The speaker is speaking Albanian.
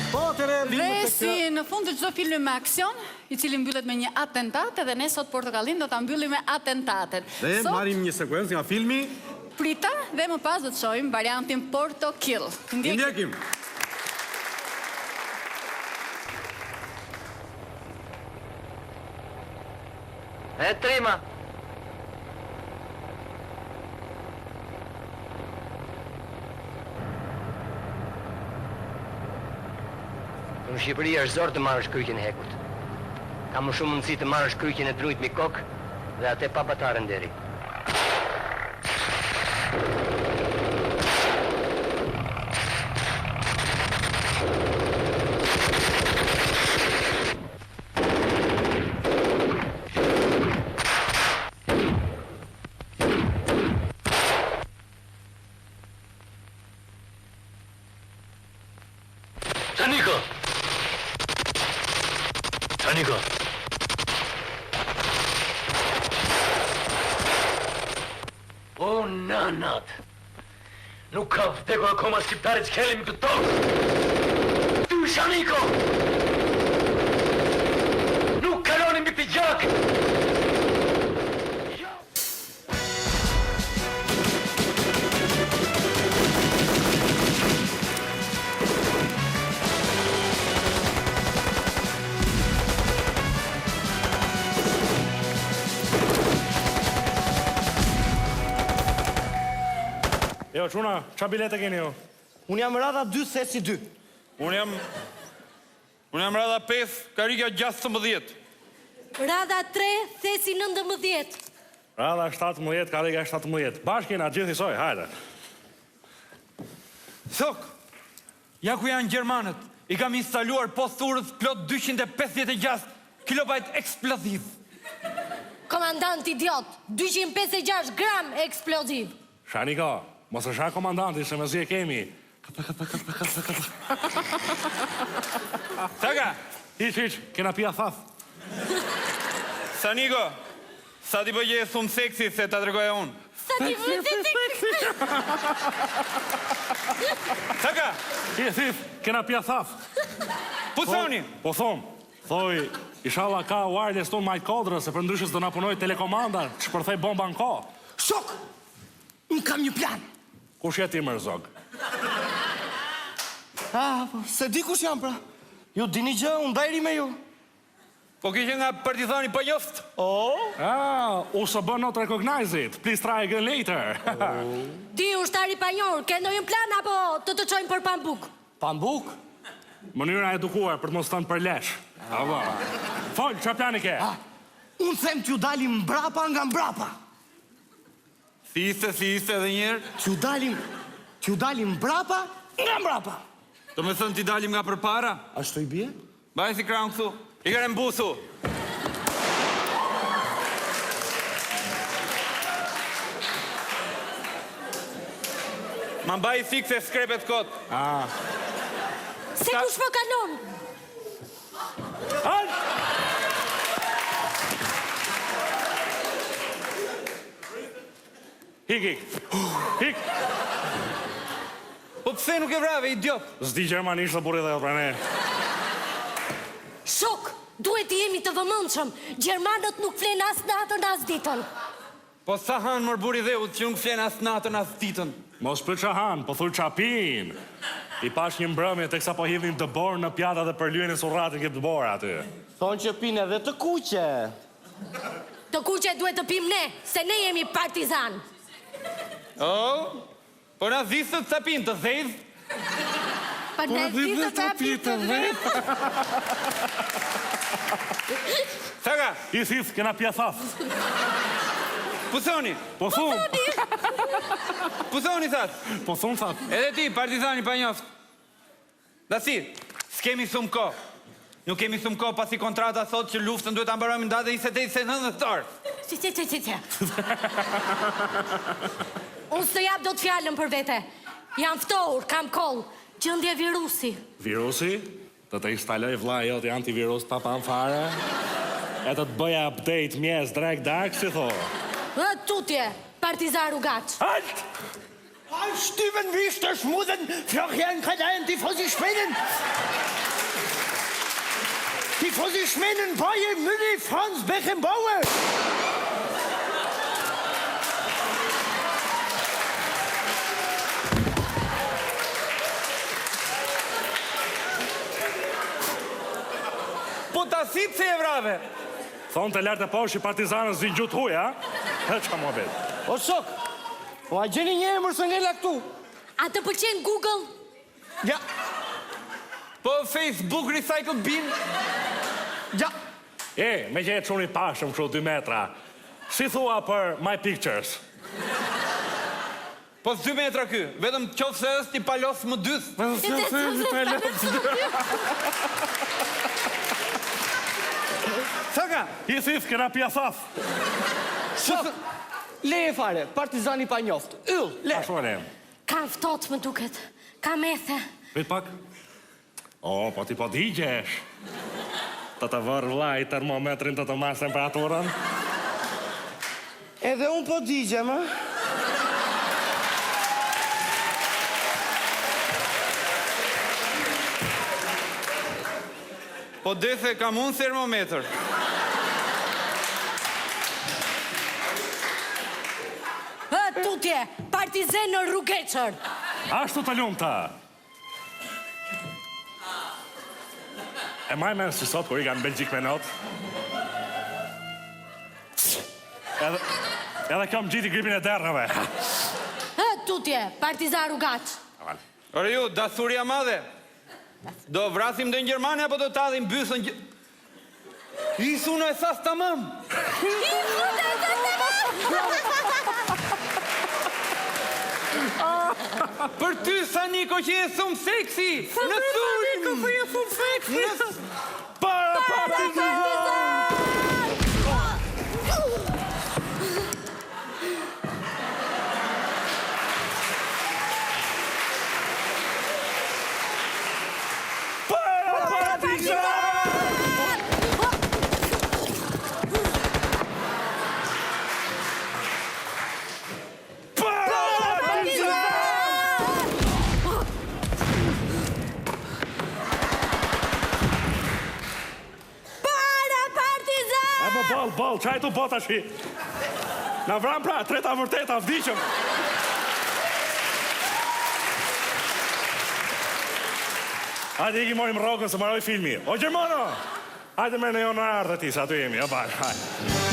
Dhe si në fund të çdo filmi me aksion, i cili mbyllet me një atentat, edhe ne sot Portokallin do ta mbyllim me atentatet. Dhe marrim një sekuencë nga filmi Prita dhe më pas do të shohim variantin Portokill. Ndjekim. E trima. Në Shqipëri është zorë të marrësh kryqin e hekut. Ka më shumë mundësi të marrësh kryqin e drujt mi kokë dhe atë pa batarën deri. Taniko! O, nanat! Nuk ka vdekur akoma shqiptarit që kelim të tokë! Ty, Shaniko! Nuk kaloni mbi këtë gjak! Jo, quna, qa bilete keni jo? Unë jam rada 2 sesi 2. Unë jam rada 5, karika 16. Rada 3, sesi 19. Rada 17, karika 17. Bashkë jena gjithë njësoj, hajde. Thok, ja ku janë Gjermanët, i kam instaluar posturës plot 256 kilobajt eksploziv. Komandant idiot, 256 gram eksploziv. Shaniko, mos e shak komandanti, se me zi e kemi. Saka, Iq, kena pia thaf. Saniko, sa ti bëgje thumë seksi se ta tregoja unë. Sa ti bëgje seksi? Saka, kena pia thaf. Pusoni. Po thoj, ishala ka wireless ton majt kodrë, se për ndryshës do na punoj telekomanda, që përthej bomba në ko. Shok! Unë kam një plan. Kush jeti mërzog? Se di kush jam pra. Ju dini gjë, unë dajri me ju. Po kishe nga partizani për njoft? USB not recognize it. Please try again later. Ti ushtari panjor, ke ndonjë plan apo të çojmë për pambuk? Pambuk? Mënyra edukuar për të mos thënë për lesh. Fol, qa plani ke? Unë them t'ju dalim mbrapa nga mbrapa. Si iste edhe njerë? T'ju dalim mbrapa nga mbrapa. Do me thënë t'i dalim nga për para? Ashtu i bje? Bajnë si kranë këtu. I kërë mbusu. Ma mbaj i fikse skrepet kot. Se kush më kalon? Hik. Po pëse nuk e vrave, idiot? Zdi Gjermanisht dhe burit dhe jo prane. Shok, duhet i jemi të vëmendshëm. Gjermanët nuk flen as natën as ditën. Po sa hanë mër buri dhe u që nuk flen as natën as ditën. Mos për qa hanë, po thuj qa pin. I pash një mbrëmje të kësa po hidhin të borë në pjata dhe për lyën e surratin këtë borë aty. Thonë që pin edhe të kuqe. Të kuqe duhet të pim ne, se ne jemi partizan. Po na zisët të pin të zezë? Po na zisët të pin të zezë? Saka? I thith, kena pja thaf. Pusoni. Pusoni, thas. Puson, thas. Edhe ti, partizani pa njoft. Da si, s'kemi thumë ko. Nuk kemi thumë ko pasi kontrata thot që luftën duhet të ambarojmë në date 29 nëntor. Si. Unë së jap do të fjallën për vete. Jam ftohur, kam koll. Gjëndje virusi. Virusi? Të të instaloj vla jot i antivirus pa pan fare? E të të bëja update mjes drek dark, si tho? Tutje, partizar Ugaç. Halt! Halt, Steven, wie ist der Schmudden? Florian kann einen die vor sich spielen. Tifosi Bayern München, Franz Beckenbauer. Po ta si pse e vrave? Thonë të lartë e poshtë i partizanës zinë gjutë huja, e që ka më betë? O shok, o a gjeni një emër së ngella këtu? A të pëlqen Google? Ja, Po Facebook Recycle Bin? ja. Me që e të shumë i pashëm kështu 2 metra, si thua për My Pictures? Po 2 metra ky, vetëm qofë se është i palos më dys. Saka, His kena pja thaf. shok, leje fare, partizani pa njoft. Yll, le. A shumë e Ka ftoht më duket. Ka methe. Vit pak. O, po ti po digjesh. Të të vërë vlaj termometrin të të mas temperaturën. Edhe unë po digjem, a? Po dethe kam unë termometër. Tutje, partizan në rrugeqër. Ashtu të lumë ta. E maj menë si sot, kur i ka në Belgjik me not. Edhe kjo më gjiti gripin e derrave. Tutje, partizan rrugaq. Ore ju, dasuria madhe. Do vrasim dhe në Gjermani apo do të adhim bysën Isu në e thas të mam. Për ty, Saniko, që je thumë seksi. Në thumë. Për je thumë seksi. Para partizan! Bol, qaj tu bota shi? Në vram pra, treta vërteta, vdiqëm. Hajde i ki morim rogën se maroj filmi. O Gjermano! Hajde me në jo në ardhe ti, sa tu jemi, o baj, hajde.